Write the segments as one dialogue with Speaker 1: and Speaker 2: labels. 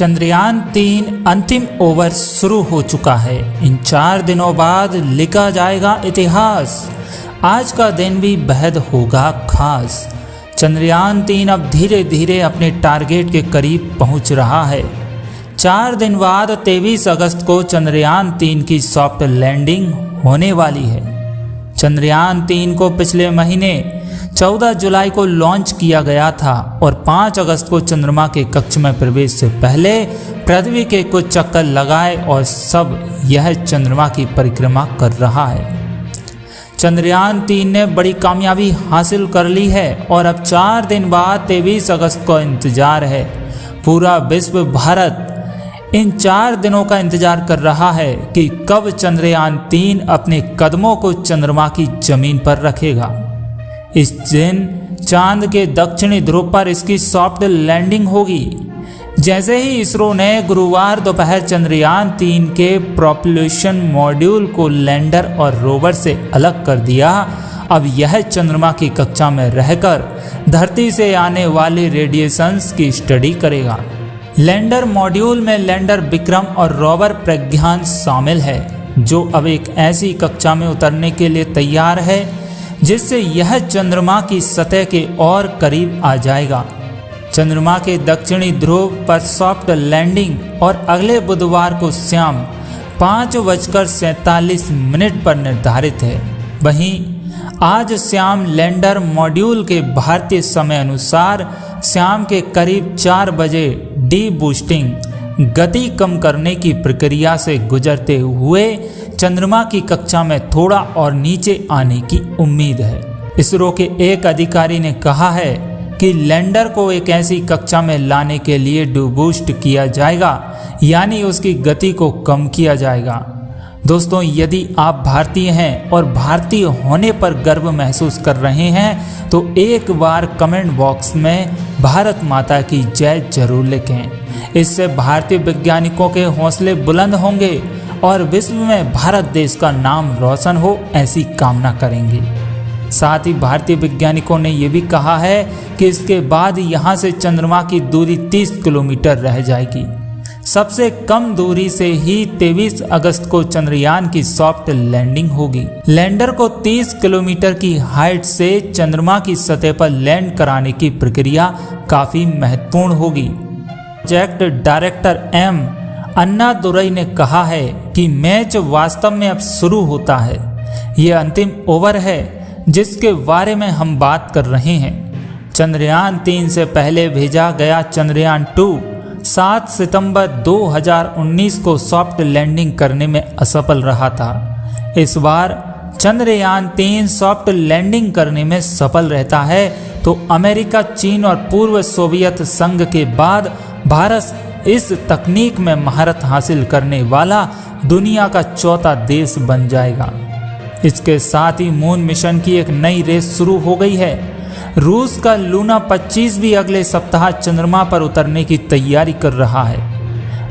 Speaker 1: चंद्रयान-3 अंतिम ओवर शुरू हो चुका है। इन 4 दिनों बाद लिखा जाएगा इतिहास। आज का दिन भी बेहद होगा खास। चंद्रयान-3 अब धीरे धीरे अपने टारगेट के करीब पहुंच रहा है। 4 दिन बाद 23 अगस्त को चंद्रयान-3 की सॉफ्ट लैंडिंग होने वाली है। चंद्रयान-3 को पिछले महीने 14 जुलाई को लॉन्च किया गया था और 5 अगस्त को चंद्रमा के कक्ष में प्रवेश से पहले पृथ्वी के कुछ चक्कर लगाए और सब यह चंद्रमा की परिक्रमा कर रहा है। चंद्रयान-3 ने बड़ी कामयाबी हासिल कर ली है और अब 4 दिन बाद 23 अगस्त को इंतजार है। पूरा विश्व भारत इन 4 दिनों का इंतजार कर रहा है कि कब चंद्रयान-3 अपने कदमों को चंद्रमा की जमीन पर रखेगा। इस दिन चांद के दक्षिणी ध्रुव पर इसकी सॉफ्ट लैंडिंग होगी। जैसे ही इसरो ने गुरुवार दोपहर चंद्रयान-3 के प्रोपल्शन मॉड्यूल को लैंडर और रोवर से अलग कर दिया, अब यह चंद्रमा की कक्षा में रहकर धरती से आने वाले रेडिएशंस की स्टडी करेगा। लैंडर मॉड्यूल में लैंडर विक्रम और रोवर प्रज्ञान शामिल है, जो अब एक ऐसी कक्षा में उतरने के लिए तैयार है जिससे यह चंद्रमा की सतह के और करीब आ जाएगा। चंद्रमा के दक्षिणी ध्रुव पर सॉफ्ट लैंडिंग और अगले बुधवार को शाम 5:47 पर निर्धारित है। वहीं आज शाम लैंडर मॉड्यूल के भारतीय समय अनुसार शाम के करीब 4 बजे डी बूस्टिंग गति कम करने की प्रक्रिया से गुजरते हुए चंद्रमा की कक्षा में थोड़ा और नीचे आने की उम्मीद है। इसरो के एक अधिकारी ने कहा है कि लैंडर को एक ऐसी कक्षा में लाने के लिए डीबूस्ट किया जाएगा, यानी उसकी गति को कम किया जाएगा। दोस्तों, यदि आप भारतीय हैं और भारतीय होने पर गर्व महसूस कर रहे हैं तो एक बार कमेंट बॉक्स में भारत माता की जय जरूर लिखें। इससे भारतीय वैज्ञानिकों के हौसले बुलंद होंगे और विश्व में भारत देश का नाम रोशन हो, ऐसी कामना करेंगे। साथ ही भारतीय वैज्ञानिकों ने यह भी कहा है कि इसके बाद यहां से चंद्रमा की दूरी 30 किलोमीटर रह जाएगी। सबसे कम दूरी से ही 23 अगस्त को चंद्रयान की सॉफ्ट लैंडिंग होगी। लैंडर को 30 किलोमीटर की हाइट से चंद्रमा की सतह पर लैंड कराने की प्रक्रिया काफी महत्वपूर्ण होगी। प्रोजेक्ट डायरेक्टर एम अन्नादुरई ने कहा है कि मैच वास्तव में अब शुरू होता है। यह अंतिम ओवर है जिसके बारे में हम बात कर रहे हैं। चंद्रयान-3 से पहले भेजा गया चंद्रयान-2 7 सितंबर 2019 को सॉफ्ट लैंडिंग करने में असफल रहा था। इस बार चंद्रयान-3 सॉफ्ट लैंडिंग करने में सफल रहता है तो अमेरिका, चीन और पूर्व सोवियत संघ के बाद भारत इस तकनीक में महारत हासिल करने वाला दुनिया का चौथा देश बन जाएगा। इसके साथ ही मून मिशन की एक नई रेस शुरू हो गई है। रूस का लूना 25 भी अगले सप्ताह चंद्रमा पर उतरने की तैयारी कर रहा है।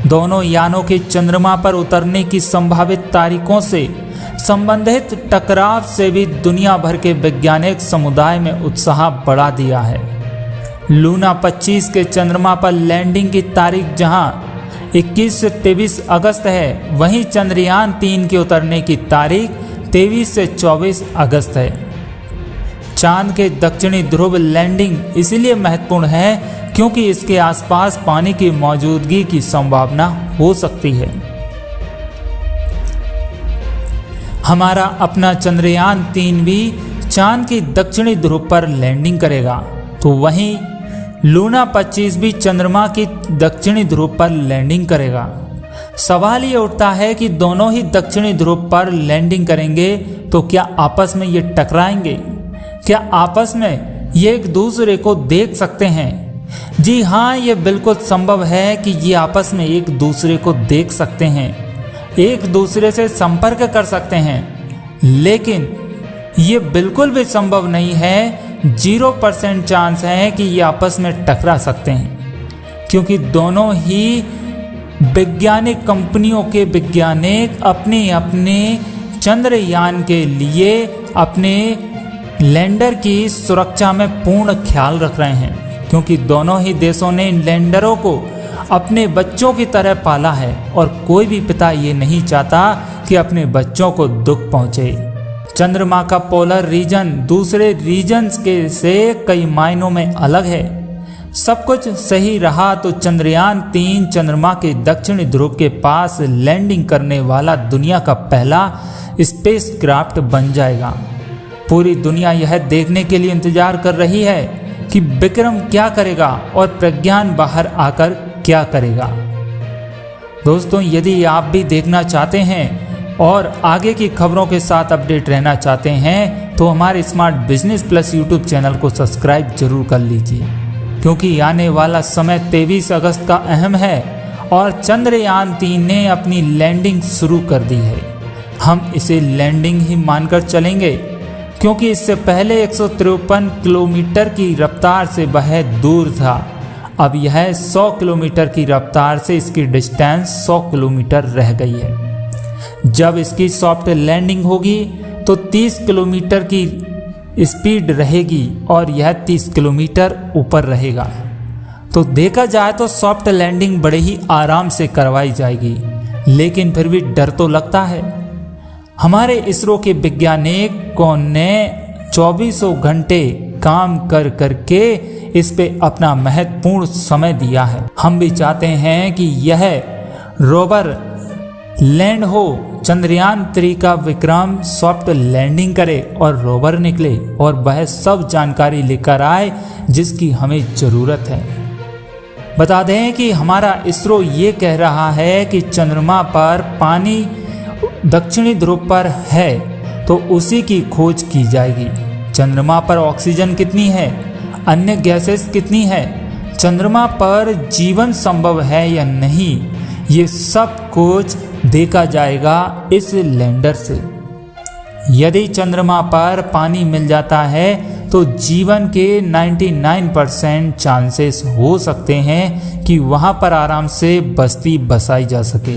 Speaker 1: दोनों यानों के चंद्रमा पर उतरने की संभावित तारीखों से संबंधित टकराव से भी दुनिया भर के वैज्ञानिक समुदाय में उत्साह बढ़ा दिया है। लूना 25 के चंद्रमा पर लैंडिंग की तारीख जहां 21 से 23 अगस्त है, वहीं चंद्रयान-3 के उतरने की तारीख 23 से 24 अगस्त है। चांद के दक्षिणी ध्रुव लैंडिंग इसलिए महत्वपूर्ण है क्योंकि इसके आसपास पानी की मौजूदगी की संभावना हो सकती है। हमारा अपना चंद्रयान-3 भी चांद की दक्षिणी ध्रुव पर लैंडिंग करेगा, तो वहीं लूना 25 भी चंद्रमा की दक्षिणी ध्रुव पर लैंडिंग करेगा। सवाल ये उठता है कि दोनों ही दक्षिणी ध्रुव पर लैंडिंग करेंगे तो क्या आपस में ये टकराएंगे? क्या आपस में ये एक दूसरे को देख सकते हैं? जी हाँ, ये बिल्कुल संभव है कि ये आपस में एक दूसरे को देख सकते हैं, एक दूसरे से संपर्क कर सकते हैं, लेकिन ये बिल्कुल भी संभव नहीं है। 0% चांस है कि ये आपस में टकरा सकते हैं, क्योंकि दोनों ही वैज्ञानिक कंपनियों के वैज्ञानिक अपने अपने चंद्रयान के लिए अपने लैंडर की सुरक्षा में पूर्ण ख्याल रख रहे हैं, क्योंकि दोनों ही देशों ने इन लैंडरों को अपने बच्चों की तरह पाला है और कोई भी पिता ये नहीं चाहता कि अपने बच्चों को दुख पहुंचे। चंद्रमा का पोलर रीजन दूसरे रीजन्स के से कई मायनों में अलग है। सब कुछ सही रहा तो चंद्रयान 3 चंद्रमा के दक्षिणी ध्रुव के पास लैंडिंग करने वाला दुनिया का पहला स्पेसक्राफ्ट बन जाएगा। पूरी दुनिया यह देखने के लिए इंतजार कर रही है कि विक्रम क्या करेगा और प्रज्ञान बाहर आकर क्या करेगा। दोस्तों, यदि आप भी देखना चाहते हैं और आगे की खबरों के साथ अपडेट रहना चाहते हैं तो हमारे smart business plus YouTube channel को सब्सक्राइब जरूर कर लीजिए, क्योंकि आने वाला समय 23 अगस्त का अहम है और चंद्रयान 3 ने अपनी लैंडिंग शुरू कर दी है। हम इसे लैंडिंग ही मानकर चलेंगे, क्योंकि इससे पहले 153 किलोमीटर की रफ्तार से वह दूर था। अब यह 100 किलोमीटर की रफ्तार से इसकी डिस्टेंस 100 किलोमीटर रह गई है। जब इसकी सॉफ्ट लैंडिंग होगी तो 30 किलोमीटर की स्पीड रहेगी और यह 30 किलोमीटर ऊपर रहेगा। तो देखा जाए तो सॉफ्ट लैंडिंग बड़े ही आराम से करवाई जाएगी, लेकिन फिर भी डर तो लगता है। हमारे इसरो के वैज्ञानिकों ने 2400 घंटे काम कर करके इस पे अपना महत्वपूर्ण समय दिया है। हम भी चाहते हैं कि यह रोवर लैंड हो, चंद्रयान 3 का विक्रम सॉफ्ट लैंडिंग करे और रोवर निकले और वह सब जानकारी लेकर आए जिसकी हमें ज़रूरत है। बता दें कि हमारा इसरो ये कह रहा है कि चंद्रमा पर पानी दक्षिणी ध्रुव पर है तो उसी की खोज की जाएगी। चंद्रमा पर ऑक्सीजन कितनी है, अन्य गैसेस कितनी है, चंद्रमा पर जीवन संभव है या नहीं, ये सब कुछ देखा जाएगा इस लैंडर से। यदि चंद्रमा पर पानी मिल जाता है तो जीवन के 99% चांसेस हो सकते हैं कि वहाँ पर आराम से बस्ती बसाई जा सके।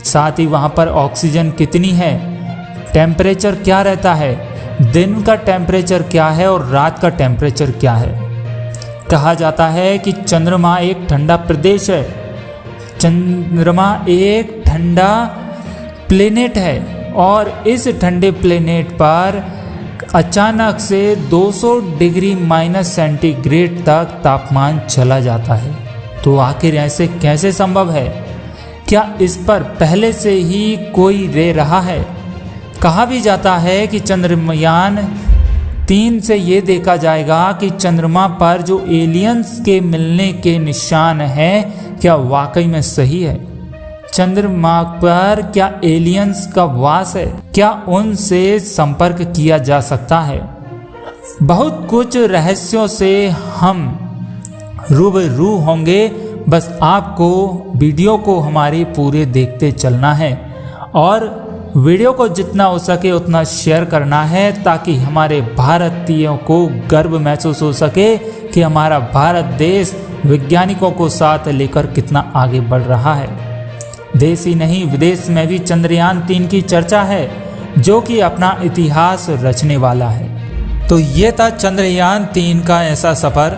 Speaker 1: साथ ही वहाँ पर ऑक्सीजन कितनी है, टेम्परेचर क्या रहता है, दिन का टेम्परेचर क्या है और रात का टेम्परेचर क्या है। कहा जाता है कि चंद्रमा एक ठंडा प्रदेश है। चंद्रमा एक ठंडा प्लेनेट है और इस ठंडे प्लेनेट पर अचानक से 200 डिग्री माइनस सेंटीग्रेड तक तापमान चला जाता है। तो आखिर ऐसे कैसे संभव है? क्या इस पर पहले से ही कोई रह रहा है? कहा भी जाता है कि चंद्रयान 3 से ये देखा जाएगा कि चंद्रमा पर जो एलियंस के मिलने के निशान हैं क्या वाकई में सही है। चंद्रमा पर क्या एलियंस का वास है, क्या उनसे संपर्क किया जा सकता है। बहुत कुछ रहस्यों से हम रूबरू होंगे। बस आपको वीडियो को हमारे पूरे देखते चलना है और वीडियो को जितना हो सके उतना शेयर करना है, ताकि हमारे भारतीयों को गर्व महसूस हो सके कि हमारा भारत देश वैज्ञानिकों को साथ लेकर कितना आगे बढ़ रहा है। देश ही नहीं विदेश में भी चंद्रयान 3 की चर्चा है, जो कि अपना इतिहास रचने वाला है। तो ये था चंद्रयान 3 का ऐसा सफ़र।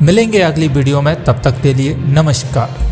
Speaker 1: मिलेंगे अगली वीडियो में, तब तक के लिए नमस्कार।